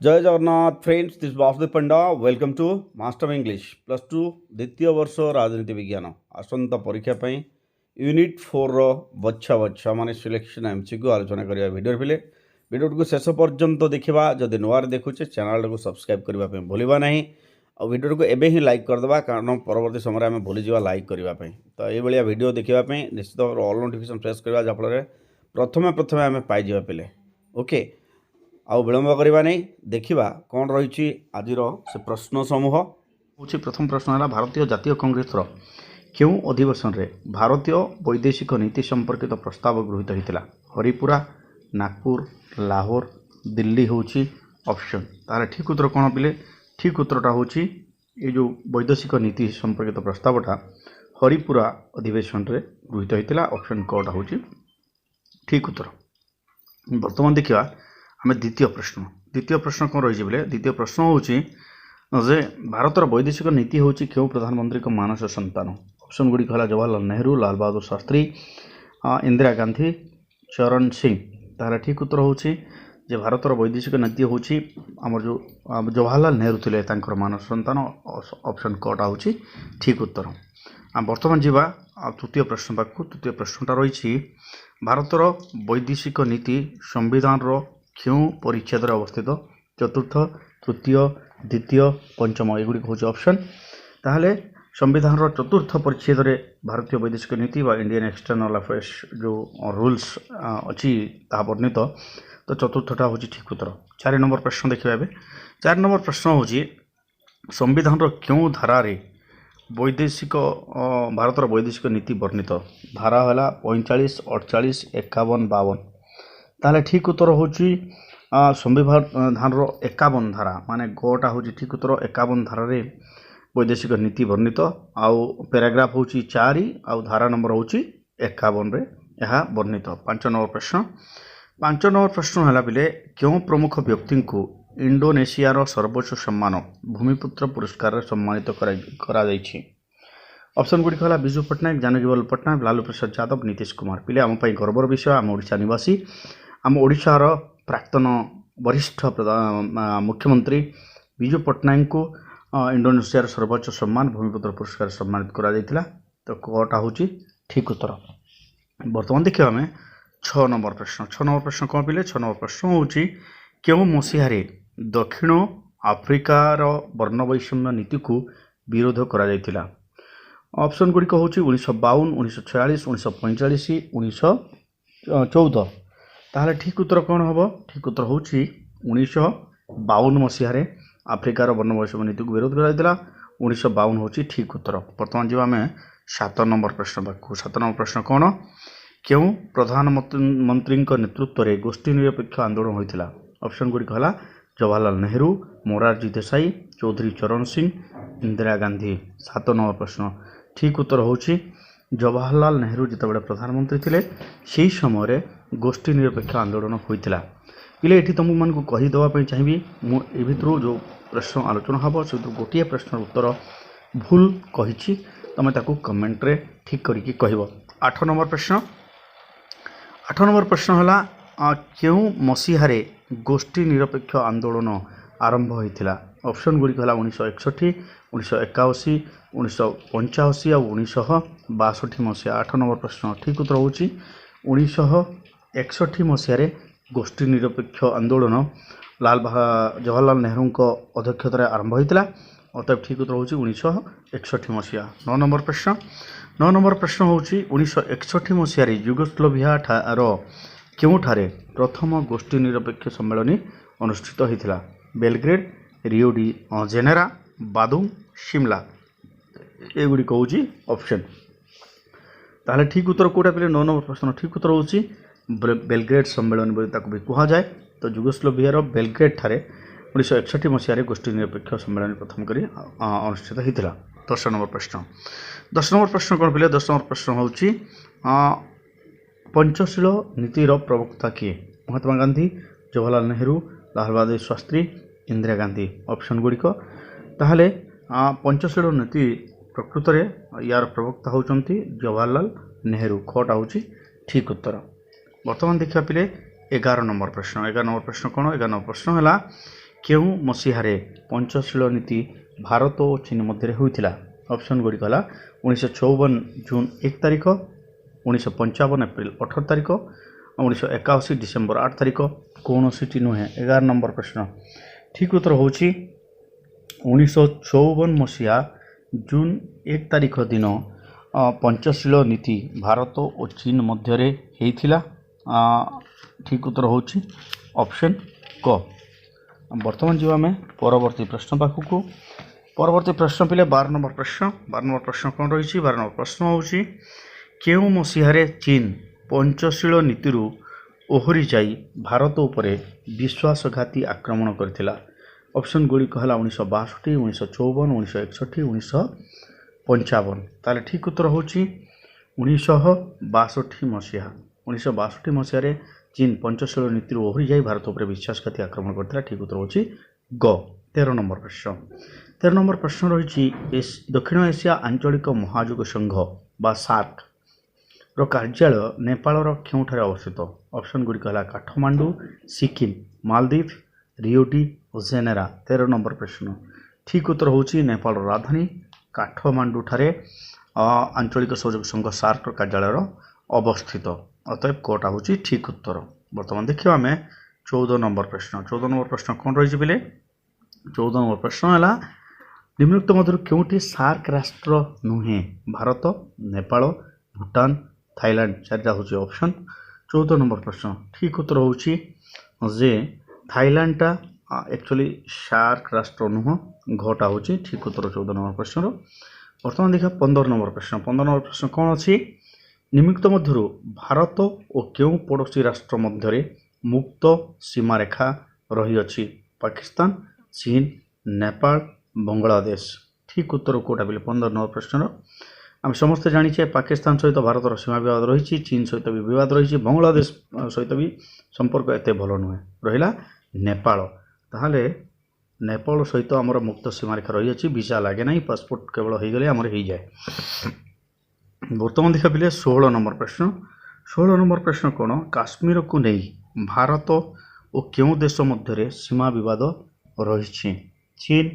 Jay Jagannath friends, this Basudeb Panda. Welcome to Master English +2 ଦ୍ୱିତୀୟ ବର୍ଷ ରାଜନୀତି ବିଜ୍ଞାନ। ଆସନ୍ତା ପରୀକ୍ଷା ପାଇଁ ୟୁନିଟ୍ 4ର ବଛା ବଛା ମାନେ ସିଲେକ୍ସନ୍ ଏମ୍ସିକ୍ୟୁ ଆଲୋଚନା କରିବା ଭିଡ଼ିଓରେ ପିଲେ ଭିଡ଼ିଓଟିକୁ ଶେଷ ପର୍ଯ୍ୟନ୍ତ ଦେଖିବା। ଯଦି ନୂଆରେ ଦେଖୁଛେ ଚ୍ୟାନେଲଟାକୁ ସବସ୍କ୍ରାଇବ୍ କରିବା ପାଇଁ ଭୁଲିବା ନାହିଁ। ଆଉ ଭିଡ଼ିଓଟିକୁ ଏବେ ହିଁ ଲାଇକ୍ କରିଦେବା, କାରଣ ପରବର୍ତ୍ତୀ ସମୟରେ ଆମେ ଭୁଲିଯିବା ଲାଇକ୍ କରିବା ପାଇଁ। ତ ଏଇଭଳିଆ ଭିଡ଼ିଓ ଦେଖିବା ପାଇଁ ନିଶ୍ଚିତ ଭାବରେ ଅଲ୍ ନୋଟିଫିକେସନ୍ ପ୍ରେସ୍ କରିବା, ଯାହାଫଳରେ ପ୍ରଥମେ ଆମେ ପାଇଯିବା ପିଲେ। ଓକେ, ଆଉ ବିଳମ୍ବ କରିବା ନାହିଁ, ଦେଖିବା କ'ଣ ରହିଛି ଆଜିର ସେ ପ୍ରଶ୍ନ ସମୂହ। ହେଉଛି ପ୍ରଥମ ପ୍ରଶ୍ନ ହେଲା, ଭାରତୀୟ ଜାତୀୟ କଂଗ୍ରେସର କେଉଁ ଅଧିବେଶନରେ ଭାରତୀୟ ବୈଦେଶିକ ନୀତି ସମ୍ପର୍କିତ ପ୍ରସ୍ତାବ ଗୃହୀତ ହୋଇଥିଲା? ହରିପୁରା, ନାଗପୁର, ଲାହୋର, ଦିଲ୍ଲୀ ହେଉଛି ଅପସନ୍। ତାହେଲେ ଠିକ୍ ଉତ୍ତର କ'ଣ ପିଲେ? ଠିକ୍ ଉତ୍ତରଟା ହେଉଛି ଏ ଯେଉଁ ବୈଦେଶିକ ନୀତି ସମ୍ପର୍କିତ ପ୍ରସ୍ତାବଟା ହରିପୁରା ଅଧିବେଶନରେ ଗୃହୀତ ହୋଇଥିଲା। ଅପସନ୍ କ'ଟା ହେଉଛି ଠିକ୍ ଉତ୍ତର। ବର୍ତ୍ତମାନ ଦେଖିବା ଆମେ ଦ୍ୱିତୀୟ ପ୍ରଶ୍ନ କ'ଣ ରହିଛି ବୋଲେ, ଦ୍ୱିତୀୟ ପ୍ରଶ୍ନ ହେଉଛି ଯେ ଭାରତର ବୈଦେଶିକ ନୀତି ହେଉଛି କେଉଁ ପ୍ରଧାନମନ୍ତ୍ରୀଙ୍କ ମାନସ ସନ୍ତାନ? ଅପସନ୍ ଗୁଡ଼ିକ ହେଲା ଜବାହରଲାଲ ନେହେରୁ, ଲାଲ ବାହାଦୁର ଶାସ୍ତ୍ରୀ, ଇନ୍ଦିରା ଗାନ୍ଧୀ, ଚରଣ ସିଂ। ତାହେଲେ ଠିକ୍ ଉତ୍ତର ହେଉଛି ଯେ ଭାରତର ବୈଦେଶିକ ନୀତି ହେଉଛି ଆମର ଯେଉଁ ଜବାହରଲାଲ ନେହେରୁ ଥିଲେ ତାଙ୍କର ମାନସ ସନ୍ତାନ। ଅପସନ୍ କ'ଟା ହେଉଛି ଠିକ୍ ଉତ୍ତର। ବର୍ତ୍ତମାନ ଯିବା ତୃତୀୟ ପ୍ରଶ୍ନ ପାଖକୁ। ତୃତୀୟ ପ୍ରଶ୍ନଟା ରହିଛି, ଭାରତର ବୈଦେଶିକ ନୀତି ସମ୍ବିଧାନର କେଉଁ ପରିଚ୍ଛେଦରେ ଅବସ୍ଥିତ? ଚତୁର୍ଥ, ତୃତୀୟ, ଦ୍ୱିତୀୟ, ପଞ୍ଚମ ଏଗୁଡ଼ିକ ହେଉଛି ଅପସନ୍। ତାହେଲେ ସମ୍ବିଧାନର ଚତୁର୍ଥ ପରିଚ୍ଛେଦରେ ଭାରତୀୟ ବୈଦେଶିକ ନୀତି ବା ଇଣ୍ଡିଆନ୍ ଏକ୍ସଟର୍ନାଲ ଆଫେୟାର୍ସ ଯେଉଁ ରୁଲ୍ସ ଅଛି ତାହା ବର୍ଣ୍ଣିତ। ତ ଚତୁର୍ଥଟା ହେଉଛି ଠିକ୍ ଉତ୍ତର। 4 ନମ୍ବର ପ୍ରଶ୍ନ ଦେଖିବା ଏବେ। 4 ନମ୍ବର ପ୍ରଶ୍ନ ହେଉଛି, ସମ୍ବିଧାନର କେଉଁ ଧାରାରେ ଭାରତର ବୈଦେଶିକ ନୀତି ବର୍ଣ୍ଣିତ? ଧାରା ହେଲା 45, 48, 51, 52। ତାହେଲେ ଠିକ୍ ଉତ୍ତର ହେଉଛି ସମ୍ବିଧାନର 51 ଧାରା, ମାନେ ଗ'ଟା ହେଉଛି ଠିକ୍ ଉତ୍ତର। 51 ଧାରାରେ ବୈଦେଶିକ ନୀତି ବର୍ଣ୍ଣିତ, ଆଉ ପ୍ୟାରାଗ୍ରାଫ ହେଉଛି 4 ଆଉ ଧାରା ନମ୍ବର ହେଉଛି 51ରେ ଏହା ବର୍ଣ୍ଣିତ। 5 ନମ୍ବର ପ୍ରଶ୍ନ ହେଲା ପିଲେ, କେଉଁ ପ୍ରମୁଖ ବ୍ୟକ୍ତିଙ୍କୁ ଇଣ୍ଡୋନେସିଆର ସର୍ବୋଚ୍ଚ ସମ୍ମାନ ଭୂମିପୁତ୍ର ପୁରସ୍କାରରେ ସମ୍ମାନିତ କରାଯାଇଛି? ଅପସନ୍ ଗୁଡ଼ିକ ହେଲା ବିଜୁ ପଟ୍ଟନାୟକ, ଜାନକୀବଲ୍ଲଭ ପଟ୍ଟନାୟକ, ଲାଲୁ ପ୍ରସାଦ ଯାଦବ, ନୀତିଶ କୁମାର। ପିଲେ ଆମ ପାଇଁ ଗର୍ବର ବିଷୟ, ଆମ ଓଡ଼ିଶା ନିବାସୀ, ଆମ ଓଡ଼ିଶାର ପ୍ରାକ୍ତନ ବରିଷ୍ଠ ମୁଖ୍ୟମନ୍ତ୍ରୀ ବିଜୁ ପଟ୍ଟନାୟକଙ୍କୁ ଇଣ୍ଡୋନେସିଆର ସର୍ବୋଚ୍ଚ ସମ୍ମାନ ଭୂମିପୁତ୍ର ପୁରସ୍କାରରେ ସମ୍ମାନିତ କରାଯାଇଥିଲା। ତ କ'ଟା ହେଉଛି ଠିକ୍ ଉତ୍ତର। ବର୍ତ୍ତମାନ ଦେଖିବା ଆମେ 6 ନମ୍ବର ପ୍ରଶ୍ନ। 6 ନମ୍ବର ପ୍ରଶ୍ନ କ'ଣ ପିଲେ? 6 ନମ୍ବର ପ୍ରଶ୍ନ ହେଉଛି, କେଉଁ ମସିହାରେ ଦକ୍ଷିଣ ଆଫ୍ରିକାର ବର୍ଣ୍ଣବୈଷମ୍ୟ ନୀତିକୁ ବିରୋଧ କରାଯାଇଥିଲା? ଅପସନ୍ ଗୁଡ଼ିକ ହେଉଛି 1952, 1946, 1945, 1914। ତାହେଲେ ଠିକ୍ ଉତ୍ତର କ'ଣ ହେବ? ଠିକ୍ ଉତ୍ତର ହେଉଛି 1952 ମସିହାରେ ଆଫ୍ରିକାର ବର୍ଣ୍ଣବୈଷମ୍ୟ ନୀତିକୁ ବିରୋଧ କରାଯାଇଥିଲା। 1952 ହେଉଛି ଠିକ୍ ଉତ୍ତର। ବର୍ତ୍ତମାନ ଯିବା ଆମେ 7 ନମ୍ବର ପ୍ରଶ୍ନ ପାଖକୁ। 7 ନମ୍ବର ପ୍ରଶ୍ନ କ'ଣ? କେଉଁ ପ୍ରଧାନମନ୍ତ୍ରୀଙ୍କ ନେତୃତ୍ୱରେ ଗୋଷ୍ଠୀ ନିରପେକ୍ଷ ଆନ୍ଦୋଳନ ହୋଇଥିଲା? ଅପସନ୍ ଗୁଡ଼ିକ ହେଲା ଜବାହରଲାଲ ନେହେରୁ, ମୋରାରଜୀ ଦେଶାଇ, ଚୌଧୁରୀ ଚରଣ ସିଂ, ଇନ୍ଦିରା ଗାନ୍ଧୀ। 7 ନମ୍ବର ପ୍ରଶ୍ନ ଠିକ୍ ଉତ୍ତର ହେଉଛି ଜବାହରଲାଲ ନେହେରୁ ଯେତେବେଳେ ପ୍ରଧାନମନ୍ତ୍ରୀ ଥିଲେ ସେହି ସମୟରେ ଗୋଷ୍ଠୀ ନିରପେକ୍ଷ ଆନ୍ଦୋଳନ ହୋଇଥିଲା। ପିଲେ ଏଠି ତୁମମାନଙ୍କୁ କହିଦେବା ପାଇଁ ଚାହିଁବି, ମୁଁ ଏ ଭିତରୁ ଯେଉଁ ପ୍ରଶ୍ନ ଆଲୋଚନା ହେବ ସେଥିରୁ ଗୋଟିଏ ପ୍ରଶ୍ନର ଉତ୍ତର ଭୁଲ କହିଛି, ତୁମେ ତାକୁ କମେଣ୍ଟରେ ଠିକ୍ କରିକି କହିବ। 8 ନମ୍ବର ପ୍ରଶ୍ନ ହେଲା, କେଉଁ ମସିହାରେ ଗୋଷ୍ଠୀ ନିରପେକ୍ଷ ଆନ୍ଦୋଳନ ଆରମ୍ଭ ହୋଇଥିଲା? ଅପସନ୍ ଗୁଡ଼ିକ ହେଲା 1961, 1981, 1985 ଆଉ 1962 ମସିହା। 8 ନମ୍ବର ପ୍ରଶ୍ନ ଠିକ୍ ଉତ୍ତର ହେଉଛି 1961 ମସିହାରେ ଗୋଷ୍ଠୀ ନିରପେକ୍ଷ ଆନ୍ଦୋଳନ ଜବାହରଲାଲ ନେହେରୁଙ୍କ ଅଧ୍ୟକ୍ଷତାରେ ଆରମ୍ଭ ହୋଇଥିଲା। ଅତଏବ ଠିକ୍ ଉତ୍ତର ହେଉଛି 1961 ମସିହା। 9 ନମ୍ବର ପ୍ରଶ୍ନ ହେଉଛି 1961 ମସିହାରେ ଯୁଗୋସ୍ଲୋଭିଆର କେଉଁଠାରେ ପ୍ରଥମ ଗୋଷ୍ଠୀ ନିରପେକ୍ଷ ସମ୍ମିଳନୀ ଅନୁଷ୍ଠିତ ହୋଇଥିଲା? Belgrade, Rio de Janeiro, Bandung, Shimla. ଏଗୁଡ଼ିକ ହେଉଛି ଅପସନ୍। ତାହେଲେ ଠିକ୍ ଉତ୍ତର କେଉଁଟା ପିଲେ? 9 ନମ୍ବର ପ୍ରଶ୍ନ ଠିକ୍ ଉତ୍ତର ହେଉଛି ବେଲଗ୍ରେଡ୍ ସମ୍ମିଳନୀ ବୋଲି ତାକୁ ବି କୁହାଯାଏ। ତ ଯୁଗୋସ୍ଲୋଭିଆର ବେଲଗ୍ରେଡ୍ଠାରେ 1961 ମସିହାରେ ଗୋଷ୍ଠୀ ନିରପେକ୍ଷ ସମ୍ମିଳନୀ ପ୍ରଥମ କରି ଅନୁଷ୍ଠିତ ହୋଇଥିଲା। 10 ନମ୍ବର ପ୍ରଶ୍ନ କ'ଣ ପିଲେ? 10 ନମ୍ବର ପ୍ରଶ୍ନ ହେଉଛି ପଞ୍ଚଶୀଳ ନୀତିର ପ୍ରବକ୍ତା କିଏ? ମହାତ୍ମା ଗାନ୍ଧୀ, ଜବାହରଲାଲ ନେହେରୁ, ଲାଲ ବାହାଦୁର ଶାସ୍ତ୍ରୀ, ଇନ୍ଦିରା ଗାନ୍ଧୀ। ଅପସନ୍ ଗୁଡ଼ିକ ତାହେଲେ ପଞ୍ଚଶୀଳ ନୀତି ପ୍ରକୃତରେ ୟାର ପ୍ରବକ୍ତା ହେଉଛନ୍ତି ଜବାହରଲାଲ ନେହେରୁ। ଖ'ଟା ହେଉଛି ଠିକ୍ ଉତ୍ତର। ବର୍ତ୍ତମାନ ଦେଖିବା ପିଲେ 11 ନମ୍ବର ପ୍ରଶ୍ନ। 11 ନମ୍ବର ପ୍ରଶ୍ନ କ'ଣ? 11 ନମ୍ବର ପ୍ରଶ୍ନ ହେଲା, କେଉଁ ମସିହାରେ ପଞ୍ଚଶୀଳ ନୀତି ଭାରତ ଓ ଚୀନ ମଧ୍ୟରେ ହୋଇଥିଲା? ଅପସନ୍ ଗୁଡ଼ିକ ହେଲା 1954 ଜୁନ୍ 1 ତାରିଖ, 1955 ଏପ୍ରିଲ 18 ତାରିଖ, 1981 ଡିସେମ୍ବର 8 ତାରିଖ। କୌଣସିଟି ନୁହେଁ। 11 ନମ୍ବର ପ୍ରଶ୍ନ। ଠିକ୍ ଉତ୍ତର ହେଉଛି 1954 ମସିହା ଜୁନ୍ 1 ତାରିଖ ଦିନ ପଞ୍ଚଶୀଳ ନୀତି ଭାରତ ଓ ଚୀନ ମଧ୍ୟରେ ହେଇଥିଲା। ଠିକ୍ ଉତ୍ତର ହେଉଛି ଅପସନ୍ କ। ବର୍ତ୍ତମାନ ଯିବା ଆମେ ପରବର୍ତ୍ତୀ ପ୍ରଶ୍ନ ପାଖକୁ। ପରବର୍ତ୍ତୀ ପ୍ରଶ୍ନ ପିଲେ 12 ନମ୍ବର ପ୍ରଶ୍ନ। 12 ନମ୍ବର ପ୍ରଶ୍ନ କ'ଣ ରହିଛି? 12 ନମ୍ବର ପ୍ରଶ୍ନ ହେଉଛି କେଉଁ ମସିହାରେ ଚୀନ ପଞ୍ଚଶୀଳ ନୀତିରୁ ଓହରି ଯାଇ ଭାରତ ଉପରେ ବିଶ୍ୱାସଘାତୀ ଆକ୍ରମଣ କରିଥିଲା? ଅପସନ୍ ଗୁଡ଼ିକ ହେଲା 1962, 1954, 1961, 1955। ତାହେଲେ ଠିକ୍ ଉତ୍ତର ହେଉଛି 1962 ମସିହା। 1962 ମସିହାରେ ଚୀନ ପଞ୍ଚଶୀଳ ନୀତିରୁ ଓହରି ଯାଇ ଭାରତ ଉପରେ ବିଶ୍ୱାସଘାତୀ ଆକ୍ରମଣ କରିଥିଲା। ଠିକ୍ ଉତ୍ତର ହେଉଛି ଗ। 13 ନମ୍ବର ପ୍ରଶ୍ନ। 13 ନମ୍ବର ପ୍ରଶ୍ନ ରହିଛି ଦକ୍ଷିଣ ଏସିଆ ଆଞ୍ଚଳିକ ମହାଯୋଗ ସଂଘ ବା ସାର୍କର କାର୍ଯ୍ୟାଳୟ ନେପାଳର କେଉଁଠାରେ ଅବସ୍ଥିତ? ଅପସନ୍ ଗୁଡ଼ିକ ହେଲା କାଠମାଣ୍ଡୁ, ସିକିମ୍, ମାଲଦ୍ୱୀପ, ରିଓ ଡି ଜେନେରୋ। 13 ନମ୍ବର ପ୍ରଶ୍ନ। ଠିକ୍ ଉତ୍ତର ହେଉଛି ନେପାଳର ରାଜଧାନୀ କାଠମାଣ୍ଡୁଠାରେ ଆଞ୍ଚଳିକ ସହଯୋଗ ସଂଘ ସାର୍କର କାର୍ଯ୍ୟାଳୟର ଅବସ୍ଥିତ। ଅତଏବ କୋଟା ହେଉଛି ଠିକ୍ ଉତ୍ତର। ବର୍ତ୍ତମାନ ଦେଖିବା ଆମେ 14 ନମ୍ବର ପ୍ରଶ୍ନ। 14 ନମ୍ବର ପ୍ରଶ୍ନ କ'ଣ ରହିଛି ପିଲେ? 14 ନମ୍ବର ପ୍ରଶ୍ନ ହେଲା ନିମ୍ନୋକ୍ତ ମଧ୍ୟରୁ କେଉଁଟି ସାର୍କ ରାଷ୍ଟ୍ର ନୁହେଁ? ଭାରତ, ନେପାଳ, ଭୁଟାନ, ଥାଇଲାଣ୍ଡ। ଚାରିଟା ହେଉଛି ଅପସନ୍। 14 ନମ୍ବର ପ୍ରଶ୍ନ। ଠିକ୍ ଉତ୍ତର ହେଉଛି ଯେ ଥାଇଲାଣ୍ଡଟା ଆକ୍ଚୁଆଲି ସାର୍କ ରାଷ୍ଟ୍ର ନୁହଁ। ଘଟା ହେଉଛି ଠିକ୍ ଉତ୍ତର 14 ନମ୍ବର ପ୍ରଶ୍ନର। ବର୍ତ୍ତମାନ ଦେଖିବା 15 ନମ୍ବର ପ୍ରଶ୍ନ। 15 ନମ୍ବର ପ୍ରଶ୍ନ କ'ଣ ଅଛି? ନିମ୍ନୋକ୍ତ ମଧ୍ୟରୁ ଭାରତ ଓ କେଉଁ ପଡ଼ୋଶୀ ରାଷ୍ଟ୍ର ମଧ୍ୟରେ ମୁକ୍ତ ସୀମାରେଖା ରହିଅଛି? ପାକିସ୍ତାନ, ଚୀନ, ନେପାଳ, ବାଂଲାଦେଶ। ଠିକ୍ ଉତ୍ତର କେଉଁଟା ବୋଲି 15 ନମ୍ବର ପ୍ରଶ୍ନର। ଆମେ ସମସ୍ତେ ଜାଣିଛେ ପାକିସ୍ତାନ ସହିତ ଭାରତର ସୀମା ବିବାଦ ରହିଛି, ଚୀନ ସହିତ ବି ବିବାଦ ରହିଛି, ବାଂଲାଦେଶ ସହିତ ବି ସମ୍ପର୍କ ଏତେ ଭଲ ନୁହେଁ। ରହିଲା ନେପାଳ। ତାହେଲେ ନେପାଳ ସହିତ ଆମର ମୁକ୍ତ ସୀମାରେଖା ରହିଅଛି। ଭିସା ଲାଗେ ନାହିଁ, ପାସପୋର୍ଟ କେବଳ ହେଇଗଲେ ଆମର ହେଇଯାଏ। ବର୍ତ୍ତମାନ ଦେଖିବା ପିଲେ 16 ନମ୍ବର ପ୍ରଶ୍ନ। 16 ନମ୍ବର ପ୍ରଶ୍ନ କ'ଣ? କାଶ୍ମୀରକୁ ନେଇ ଭାରତ ଓ କେଉଁ ଦେଶ ମଧ୍ୟରେ ସୀମା ବିବାଦ ରହିଛି? ଚୀନ,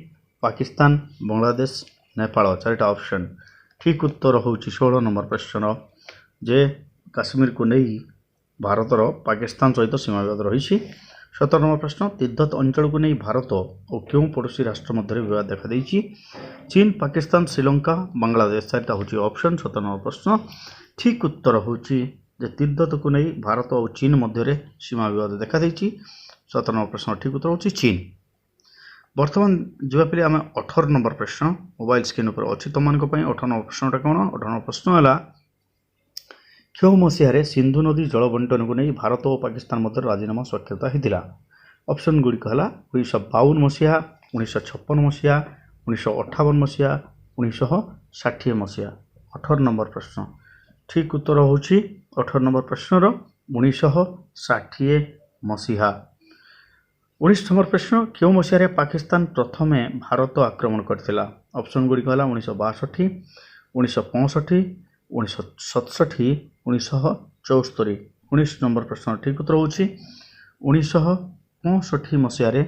ପାକିସ୍ତାନ, ବାଂଲାଦେଶ, ନେପାଳ। ଚାରିଟା ଅପସନ୍। ଠିକ୍ ଉତ୍ତର ହେଉଛି 16 ନମ୍ବର ପ୍ରଶ୍ନର ଯେ କାଶ୍ମୀରକୁ ନେଇ ଭାରତର ପାକିସ୍ତାନ ସହିତ ସୀମା ବିବାଦ ରହିଛି। 17 ନମ୍ବର ପ୍ରଶ୍ନ। ତିବ୍ବତ ଅଞ୍ଚଳକୁ ନେଇ ଭାରତ ଓ କେଉଁ ପଡ଼ୋଶୀ ରାଷ୍ଟ୍ର ମଧ୍ୟରେ ବିବାଦ ଦେଖାଦେଇଛି? ଚୀନ, ପାକିସ୍ତାନ, ଶ୍ରୀଲଙ୍କା, ବାଂଲାଦେଶ। ଚାରିଟା ହେଉଛି ଅପସନ୍। 17 ନମ୍ବର ପ୍ରଶ୍ନ। ଠିକ୍ ଉତ୍ତର ହେଉଛି ଯେ ତିବ୍ବତକୁ ନେଇ ଭାରତ ଓ ଚୀନ ମଧ୍ୟରେ ସୀମା ବିବାଦ ଦେଖାଦେଇଛି। 17 ନମ୍ବର ପ୍ରଶ୍ନ ଠିକ୍ ଉତ୍ତର ହେଉଛି ଚୀନ। ବର୍ତ୍ତମାନ ଯିବା ପିଲେ ଆମେ 18 ନମ୍ବର ପ୍ରଶ୍ନ। ମୋବାଇଲ ସ୍କ୍ରିନ୍ ଉପରେ ଅଛି ତୁମମାନଙ୍କ ପାଇଁ। 18 ନମ୍ବର ପ୍ରଶ୍ନଟା କ'ଣ? 18 ନମ୍ବର ପ୍ରଶ୍ନ ହେଲା କେଉଁ ମସିହାରେ ସିନ୍ଧୁ ନଦୀ ଜଳ ବଣ୍ଟନକୁ ନେଇ ଭାରତ ଓ ପାକିସ୍ତାନ ମଧ୍ୟରେ ରାଜିନାମା ସ୍ୱାକ୍ଷରିତ ହୋଇଥିଲା? ଅପସନ୍ ଗୁଡ଼ିକ ହେଲା 1952 ମସିହା, 1956 ମସିହା, 1958 ମସିହା, 1960 ମସିହା। 18 ନମ୍ବର ପ୍ରଶ୍ନ। ଠିକ୍ ଉତ୍ତର ହେଉଛି 18 ନମ୍ବର ପ୍ରଶ୍ନର 1960 ମସିହା। 19 ନମ୍ବର ପ୍ରଶ୍ନ। କେଉଁ ମସିହାରେ ପାକିସ୍ତାନ ପ୍ରଥମେ ଭାରତ ଆକ୍ରମଣ କରିଥିଲା? ଅପସନ୍ ଗୁଡ଼ିକ ହେଲା 1962, 1965, 1967, 1974। 19 ନମ୍ବର ପ୍ରଶ୍ନ ଠିକ୍ ଉତ୍ତର ହେଉଛି 1965 ମସିହାରେ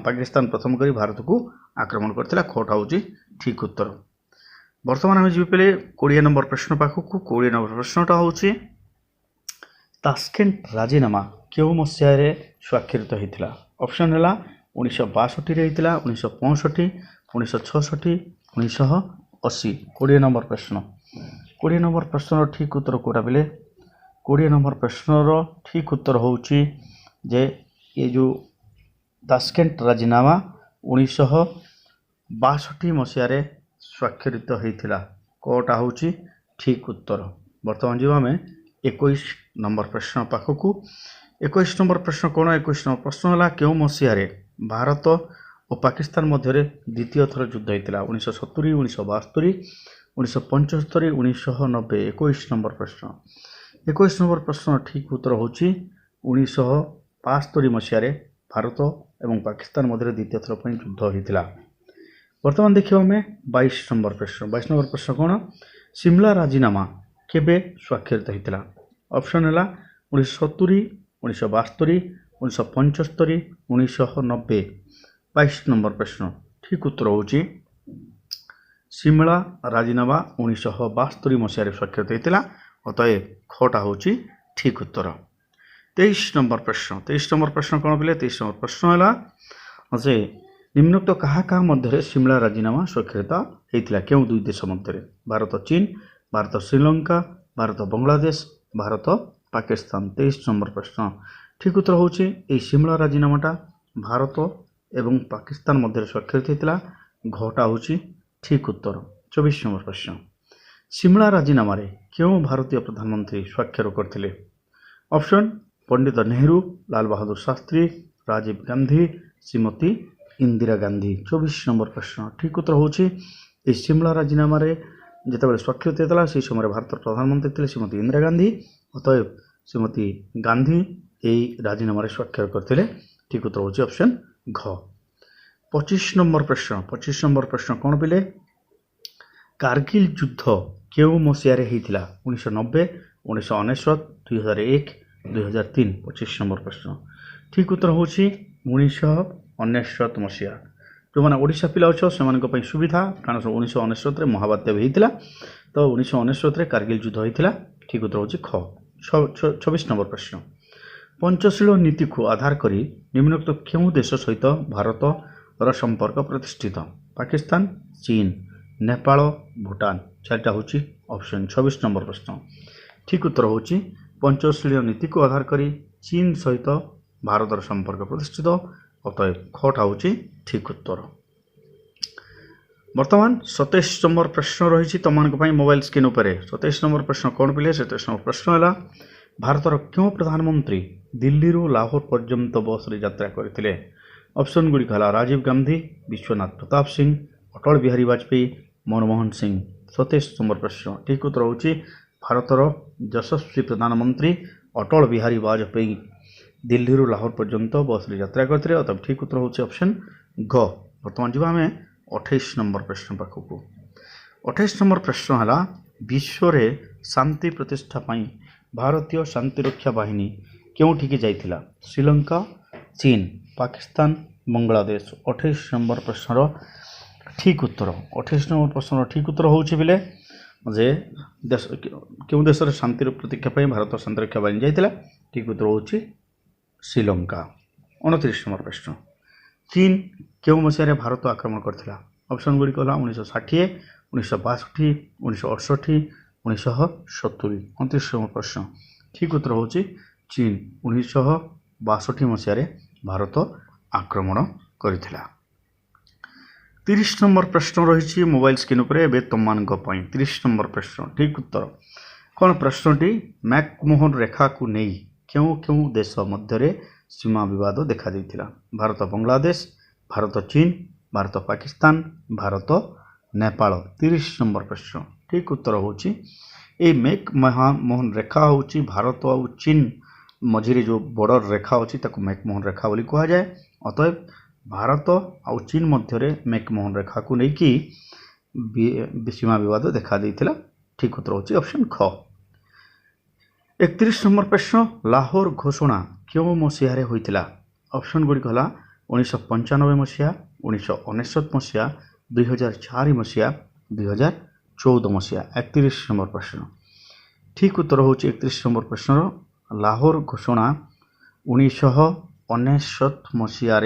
ପାକିସ୍ତାନ ପ୍ରଥମ କରି ଭାରତକୁ ଆକ୍ରମଣ କରିଥିଲା। ଖୋଟା ହେଉଛି ଠିକ୍ ଉତ୍ତର। ବର୍ତ୍ତମାନ ଆମେ ଯିବୁ ପିଲେ 20 ନମ୍ବର ପ୍ରଶ୍ନ ପାଖକୁ। 20 ନମ୍ବର ପ୍ରଶ୍ନଟା ହେଉଛି ତାସ୍କେଣ୍ଟ ରାଜିନାମା କେଉଁ ମସିହାରେ ସ୍ୱାକ୍ଷରିତ ହୋଇଥିଲା? ଅପସନ୍ ହେଲା 1962ରେ ହେଇଥିଲା, 1965, 1966, 1980। 20 ନମ୍ବର ପ୍ରଶ୍ନ। 20 ନମ୍ବର ପ୍ରଶ୍ନର ଠିକ୍ ଉତ୍ତର କେଉଁଟା ପିଲେ? 20 ନମ୍ବର ପ୍ରଶ୍ନର ଠିକ୍ ଉତ୍ତର ହେଉଛି ଯେ ଏ ଯେଉଁ ତାସ୍କେଣ୍ଟ ରାଜିନାମା 1962 ମସିହାରେ ସ୍ୱାକ୍ଷରିତ ହୋଇଥିଲା। କୋଟା ହେଉଛି ଠିକ୍ ଉତ୍ତର। ବର୍ତ୍ତମାନ ଯିବା ଆମେ 21 ନମ୍ବର ପ୍ରଶ୍ନ ପାଖକୁ। 21 ନମ୍ବର ପ୍ରଶ୍ନ କ'ଣ? 21 ନମ୍ବର ପ୍ରଶ୍ନ ହେଲା କେଉଁ ମସିହାରେ ଭାରତ ଓ ପାକିସ୍ତାନ ମଧ୍ୟରେ ଦ୍ୱିତୀୟ ଥର ଯୁଦ୍ଧ ହୋଇଥିଲା? 1970, 1972, 1975, 1990। 21 ନମ୍ବର ପ୍ରଶ୍ନ। 21 ନମ୍ବର ପ୍ରଶ୍ନର ଠିକ୍ ଉତ୍ତର ହେଉଛି 1972 ମସିହାରେ ଭାରତ ଏବଂ ପାକିସ୍ତାନ ମଧ୍ୟରେ ଦ୍ୱିତୀୟ ଥର ପାଇଁ ଯୁଦ୍ଧ ହୋଇଥିଲା। ବର୍ତ୍ତମାନ ଦେଖିବା ଆମେ 22 ନମ୍ବର ପ୍ରଶ୍ନ। 22 ନମ୍ବର ପ୍ରଶ୍ନ କ'ଣ? ସିମଲା ରାଜିନାମା କେବେ ସ୍ୱାକ୍ଷରିତ ହୋଇଥିଲା? ଅପସନ୍ ହେଲା 1970, 1972, 1975 1990 22 नंबर प्रश्न ठीक उत्तर होची सिमला राजीनामा 1972 मसीह स्वाक्षरित होता अतएव खटा होची ठीक उत्तर 23 नंबर प्रश्न कौन पे 23 नंबर प्रश्न है जे निम्नोक्त क्या मध्य सिमला राजीनामा स्वाक्षरित होता क्यों दुई देश मध्य भारत चीन भारत श्रीलंका भारत बांग्लादेश भारत पाकिस्तान 23 नंबर प्रश्न ठीक उत्तर होची सिमला राजीनामाटा भारत एवं पाकिस्तान मध्य स्वाक्षरित होता घटा होची ठीक उत्तर 24 नंबर प्रश्न सिमला राजीनामा क्यों भारतीय प्रधानमंत्री स्वाक्षर करते ऑप्शन पंडित नेहरू लाल बहादुर शास्त्री राजीव गांधी श्रीमती इंदिरा गांधी 24 नंबर प्रश्न ठीक उत्तर होची सिमला राजीनामा जिते स्वाक्षरित होता से समय भारत प्रधानमंत्री थे श्रीमती इंदिरा गांधी अतएव श्रीमती गांधी यही राजीनामा स्वाक्षर करते ठीक उत्तर होची ऑप्शन घ 25 नंबर प्रश्न कौन पे कारगिल युद्ध क्यों मसीह होता 1990 1999 2001 2003 25 नंबर प्रश्न ठीक उत्तर होची 1999 मसीहा जो मैंने ओडिशा पिला अच्छे से सुविधा कारण 1999 महाबात्या भी होता तो 1999 कारगिल युद्ध होता ठीक उत्तर होची ख 26 नंबर प्रश्न पंचशील नीति को आधार करी निम्नोक्त क्यों देश सहित भारत संपर्क प्रतिष्ठित पाकिस्तान चीन नेपाल भूटान चार्टा होची ऑप्शन 26 नंबर प्रश्न ठीक उत्तर होची पंचशील नीति को आधार करी चीन सहित भारत संपर्क प्रतिष्ठित अतएव खटा होची ठीक उत्तर वर्तमान 27 नंबर प्रश्न रही तुम मोबाइल स्क्रीन उपर 27 नंबर प्रश्न कौन पे 27 नंबर प्रश्न है भारतर क्यों प्रधानमंत्री दिल्ली लाहौर पर्यंत बस रे यात्रा करते ऑप्शन गुड़िक राजीव गांधी विश्वनाथ प्रताप सिंह अटल बिहारी वाजपेयी मनमोहन सिंह 27 नंबर प्रश्न ठीक उत्तर होची भारतर यशस्वी प्रधानमंत्री अटल बिहारी वाजपेयी दिल्ली लाहौर पर्यंत बस रे यात्रा करते अतः ठीक उत्तर होची ऑप्शन ग बर्तमान जी आम 28 नंबर प्रश्न पाखक 28 नंबर प्रश्न है विश्व शांति प्रतिष्ठा पाई भारतीय शांतिरक्षा बाहिनी क्योंठिकी जाइथिला श्रीलंका चीन पाकिस्तान बांग्लादेश 28 नंबर प्रश्न ठीक उत्तर 28 नंबर प्रश्न ठीक उत्तर होची बिले जे देश क्यों देश शांतिर प्रतीक्षा पाई भारत शांतिरक्षा बाहिनी जाइथिला ठीक उत्तर होची श्रीलंका 29 नंबर प्रश्न चीन क्यों मसीह भारत आक्रमण करथिला ऑप्शन गुड़िक 1960 1962 1968 1970 29 नंबर प्रश्न ठीक उत्तर होची चीन 1962 मसीह भारत आक्रमण करथिला 30 नंबर प्रश्न रही मोबाइल स्क्रीन उपर तुम 30 नंबर प्रश्न ठीक उत्तर कौन प्रश्नटी मैकमोहन रेखा को नहीं क्यों क्यों देश मध्य सीमा विवाद देखा देथिला भारत बांग्लादेश भारत चीन भारत पाकिस्तान भारत नेपाल 30 नंबर प्रश्न ठीक उत्तर होची ए मैकमोहन रेखा होची भारत और चीन मझिरे जो बॉर्डर रेखा होची ताको मैकमोहन रेखा बोली कहा जाए अतएव भारत और चीन मध्य मैकमोहन रेखा को लेकिन सीमा विवाद देखा देथिला ठीक उत्तर होची ऑप्शन ख 31 नंबर प्रश्न लाहौर घोषणा क्यों मसीह होता ऑप्शन गुड़िक 1995 मसीहा 1999 मसीहा 2004 मसीहा 2014 मसीहा 31 नंबर प्रश्न ठीक उत्तर होची 31 नंबर प्रश्न लाहौर घोषणा 1999 मसीह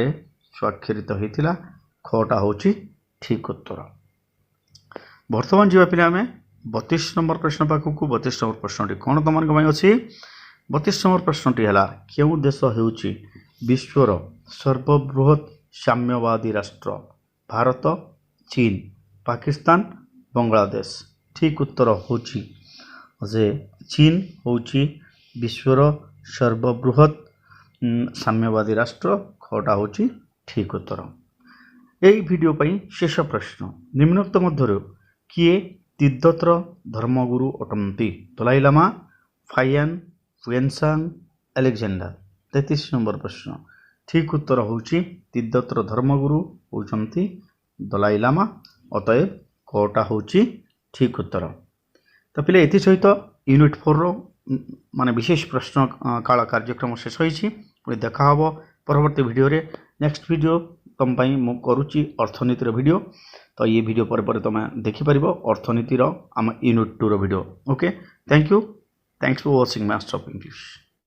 स्वाक्षरित होता खटा होची ठीक उत्तर वर्तमान जी पे आम 32 नंबर प्रश्न पाखक 32 नंबर प्रश्न कौन तुम अच्छी 32 नंबर प्रश्नटी है क्यों देश होउची विश्वर सर्वबृहत साम्यवादी राष्ट्र भारत चीन पाकिस्तान बांग्लादेश ठीक उत्तर होची जे चीन होउची विश्वर सर्वबृहत साम्यवादी राष्ट्र खटा होची ठीक उत्तर यही वीडियो पई शेष प्रश्न निम्नोक्त मध्य किए तिब्बतर धर्मगुरु अटंती Dalai Lama Faxian Xuanzang Alexander 33 number प्रश्न ठीक उत्तर होची तिब्बतर धर्मगुरु होचंती दलाई लामा अतएव कटा होची ठीक उत्तर तो पिले एथि सहित यूनिट 4 रो माने विशेष प्रश्न काल कार्यक्रम शेष होईछि पुणी देखा हबो परवर्ती वीडियो रे। नेक्स्ट वीडियो तुम पई मु करूची अर्थनीतिर वीडियो, तो ये वीडियो पर तुम देखि परिबो अर्थनीतिर आम यूनिट 2 रो video. Okay, thank you, thanks for watching Master of English.